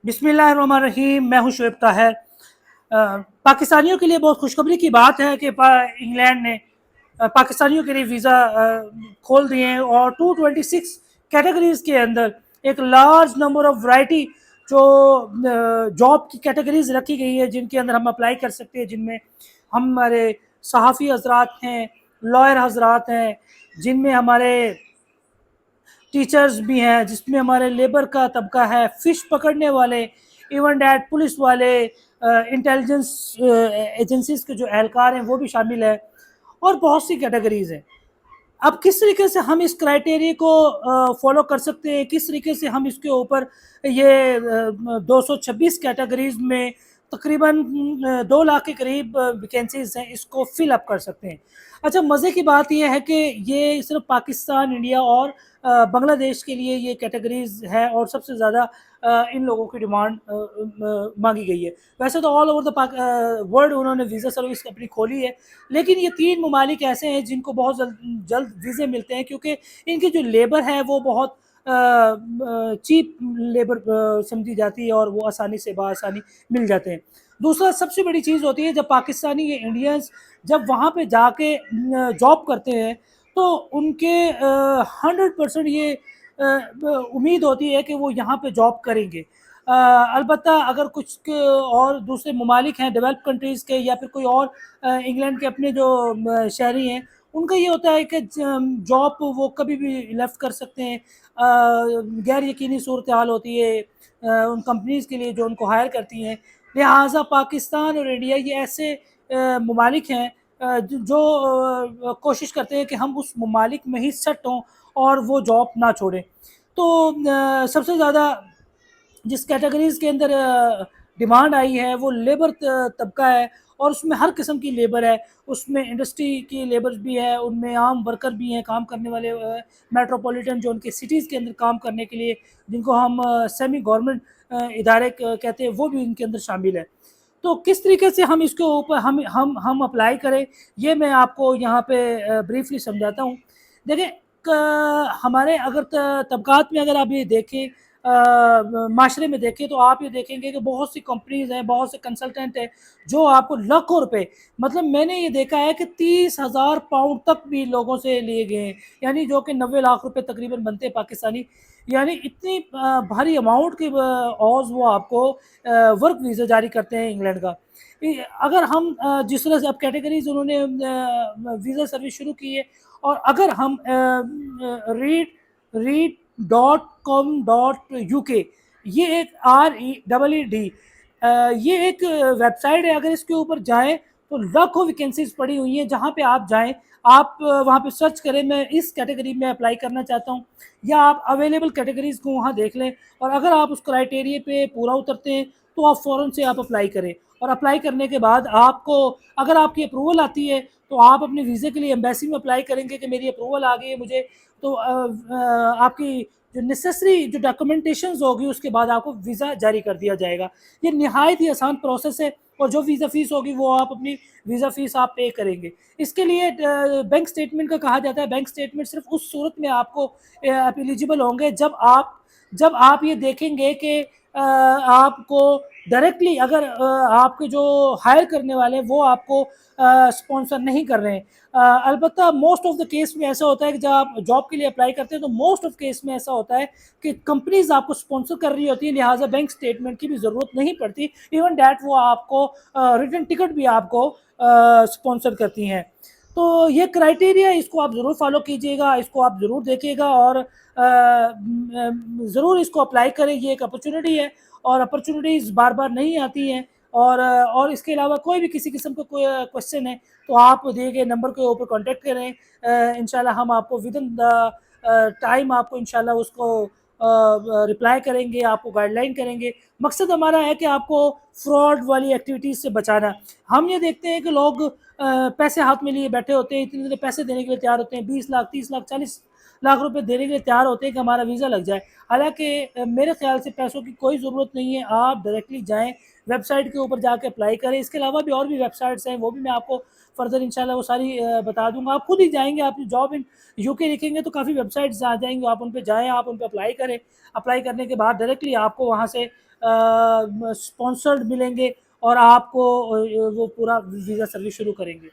बिस्मिल्लाहिर्रहमानिर्रहीम। मैं हूं शुएब ताहिर। पाकिस्तानियों के लिए बहुत खुशखबरी की बात है कि इंग्लैंड ने पाकिस्तानियों के लिए वीज़ा खोल दिए हैं और 226 कैटेगरीज के अंदर एक लार्ज नंबर ऑफ वैरायटी जो जॉब की कैटेगरीज रखी गई है जिनके अंदर हम अप्लाई कर सकते हैं, जिनमें हमारे सहाफ़ी हजरात हैं, लॉयर हजरात हैं, जिनमें हमारे टीचर्स भी हैं, जिसमें हमारे लेबर का तबका है, फ़िश पकड़ने वाले, इवन डैट पुलिस वाले, इंटेलिजेंस एजेंसीज के जो एहलकार हैं वो भी शामिल है और बहुत सी कैटेगरीज हैं। अब किस तरीके से हम इस क्राइटेरिया को फॉलो कर सकते हैं, किस तरीके से हम इसके ऊपर ये 226 कैटेगरीज में तकरीबन 2 लाख के करीब वैकेंसीज हैं, इसको फिल अप कर सकते हैं। अच्छा, मज़े की बात यह है कि ये सिर्फ पाकिस्तान, इंडिया और बांग्लादेश के लिए ये कैटेगरीज है और सबसे ज़्यादा इन लोगों की डिमांड मांगी गई है। वैसे तो ऑल ओवर द वर्ल्ड उन्होंने वीज़ा सर्विस अपनी खोली है, लेकिन ये 3 ममालिक ऐसे हैं जिनको बहुत जल्द वीज़े मिलते हैं, क्योंकि इनकी जो लेबर है वो बहुत चीप लेबर समझी जाती है और वो आसानी से बासानी मिल जाते हैं। दूसरा सबसे बड़ी चीज़ होती है, जब पाकिस्तानी ये इंडियंस जब वहाँ पे जाके जॉब करते हैं तो उनके 100% ये उम्मीद होती है कि वो यहाँ पे जॉब करेंगे। अलबत्ता अगर और दूसरे ममालिक हैं डेवलप कंट्रीज़ के या फिर कोई और इंग्लैंड के अपने जो शहरी हैं, उनका ये होता है कि जॉब वो कभी भी लेफ्ट कर सकते हैं। गैर यकीनी सूरत हाल होती है उन कंपनीज़ के लिए जो उनको हायर करती हैं। लिहाजा पाकिस्तान और इंडिया ये ऐसे ममालिक हैं जो कोशिश करते हैं कि हम उस ममालिक में ही सेट हों और वो जॉब ना छोड़ें। तो सबसे ज़्यादा जिस कैटेगरीज़ के अंदर डिमांड आई है वो लेबर तबका है और उसमें हर किस्म की लेबर है। उसमें इंडस्ट्री की लेबर भी है, उनमें आम वर्कर भी हैं, काम करने वाले मेट्रोपॉलिटन जो उनके सिटीज़ के अंदर काम करने के लिए जिनको हम सेमी गवर्नमेंट इदारे कहते हैं, वो भी इनके अंदर शामिल है। तो किस तरीके से हम इसके ऊपर हम अप्लाई करें, ये मैं आपको यहाँ पे ब्रीफली समझाता हूँ। देखिए, हमारे अगर तबकात में अगर आप ये देखें, माशरे में देखें, तो आप ये देखेंगे कि बहुत सी कंपनीज हैं, बहुत से कंसल्टेंट हैं जो आपको लाखों रुपए, मतलब मैंने ये देखा है कि 30,000 पाउंड तक भी लोगों से लिए गए हैं, यानी जो कि 90 लाख रुपए तकरीबन बनते हैं पाकिस्तानी। यानी इतनी भारी अमाउंट की औज वो आपको वर्क वीज़ा जारी करते हैं इंग्लैंड का। अगर हम जिस तरह से अब कैटेगरीज उन्होंने वीज़ा सर्विस शुरू की है, और अगर हम read.com.uk, ये एक REED, ये एक वेबसाइट है। अगर इसके ऊपर जाएं तो लाखों वैकेंसीज पड़ी हुई हैं। जहां पे आप जाएं, आप वहां पे सर्च करें मैं इस कैटेगरी में अप्लाई करना चाहता हूं, या आप अवेलेबल कैटेगरीज को वहां देख लें, और अगर आप उस क्राइटेरिया पे पूरा उतरते हैं तो आप फ़ौरन से आप अप्लाई करें। और अप्लाई करने के बाद आपको, अगर आपकी अप्रूवल आती है तो आप अपने वीज़े के लिए एम्बेसी में अप्लाई करेंगे कि मेरी अप्रूवल आ गई है मुझे, तो आपकी जो नेसेसरी जो डॉक्यूमेंटेशंस होगी उसके बाद आपको वीज़ा जारी कर दिया जाएगा। ये नहायत ही आसान प्रोसेस है, और जो वीज़ा फ़ीस होगी वो आप अपनी वीज़ा फ़ीस आप पे करेंगे। इसके लिए बैंक स्टेटमेंट का कहा जाता है। बैंक स्टेटमेंट सिर्फ उस सूरत में आपको आप एलिजिबल होंगे जब आप ये देखेंगे कि आपको डायरेक्टली, अगर आपके जो हायर करने वाले हैं वो आपको स्पॉन्सर नहीं कर रहे हैं। अलबत्ता मोस्ट ऑफ द केस में ऐसा होता है कि जब आप जॉब के लिए अप्लाई करते हैं तो मोस्ट ऑफ केस में ऐसा होता है कि कंपनीज आपको स्पॉन्सर कर रही होती है, लिहाजा बैंक स्टेटमेंट की भी ज़रूरत नहीं पड़ती। इवन डैट वो आपको रिटर्न टिकट भी आपको स्पॉन्सर करती हैं। तो ये क्राइटेरिया, इसको आप ज़रूर फॉलो कीजिएगा, इसको आप ज़रूर देखिएगा और ज़रूर इसको अप्लाई करें। ये एक अपॉर्चुनिटी है और अपॉर्चुनिटीज़ बार बार नहीं आती हैं। और इसके अलावा कोई भी किसी किस्म का कोई क्वेश्चन है तो आप दिए गए नंबर के ऊपर कांटेक्ट करें। इंशाल्लाह हम आपको विद इन द टाइम आपको इंशाल्लाह उसको रिप्लाई करेंगे, आपको गाइडलाइन करेंगे। मकसद हमारा है कि आपको फ्रॉड वाली एक्टिविटीज़ से बचाना। हम ये देखते हैं कि लोग पैसे हाथ में लिए बैठे होते हैं, इतने पैसे देने के लिए तैयार होते हैं, 20 लाख, 30 लाख, 40 लाख रुपए देने के लिए तैयार होते हैं कि हमारा वीज़ा लग जाए। हालांकि मेरे ख्याल से पैसों की कोई ज़रूरत नहीं है। आप डायरेक्टली जाएं, वेबसाइट के ऊपर जाके अप्लाई करें। इसके अलावा भी और भी वेबसाइट्स हैं, वो भी मैं आपको फर्दर इंशाल्लाह वो सारी बता दूंगा। आप खुद ही जाएंगे, आप जॉब इन यूके लिखेंगे तो काफ़ी वेबसाइट्स आ जाएंगी, आप उन पर जाएँ, आप उन पर अप्लाई करें। अप्लाई करने के बाद डायरेक्टली आपको वहाँ से اسپانسرڈ ملیں گے اور آپ کو وہ پورا ویزا سروس شروع کریں گے.